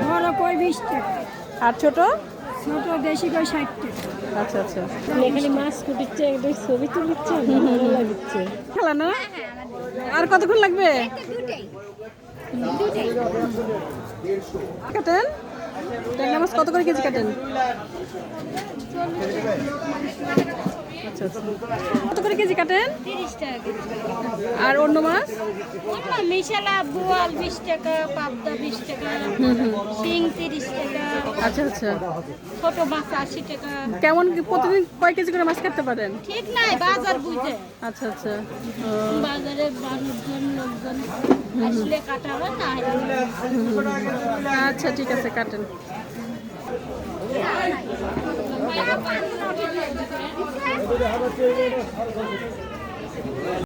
বড় কই 20 টাকা আর ছোট ছোট দেশি কই 60 টাকা। আচ্ছা আচ্ছা এখানে মাছ কুটিচ্ছে একটা ছবি তুলিচ্ছে ভালো লাগছে। খেলা না আর কতক্ষণ লাগবে কাটেন ট্যাংরা মাছ কত করে কেজি কাটেন আচ্ছা আচ্ছা কত করে কেজি কাটেন 30 টাকা কেজি। আর অন্য মাছ মিশালা বোয়াল 20 টাকা, পাবদা 20 টাকা, শিং 30 টাকা, আচ্ছা আচ্ছা ছোট মাছ 80 টাকা। কেমন কি প্রতিদিন কয় কেজি করে মাছ কাটতে পারেন ঠিক নাই বাজার বুঝে আচ্ছা আচ্ছা ও, বাজারে মানুষজন লোকজন আসলে কাটাবে না আচ্ছা ঠিক আছে কাটেন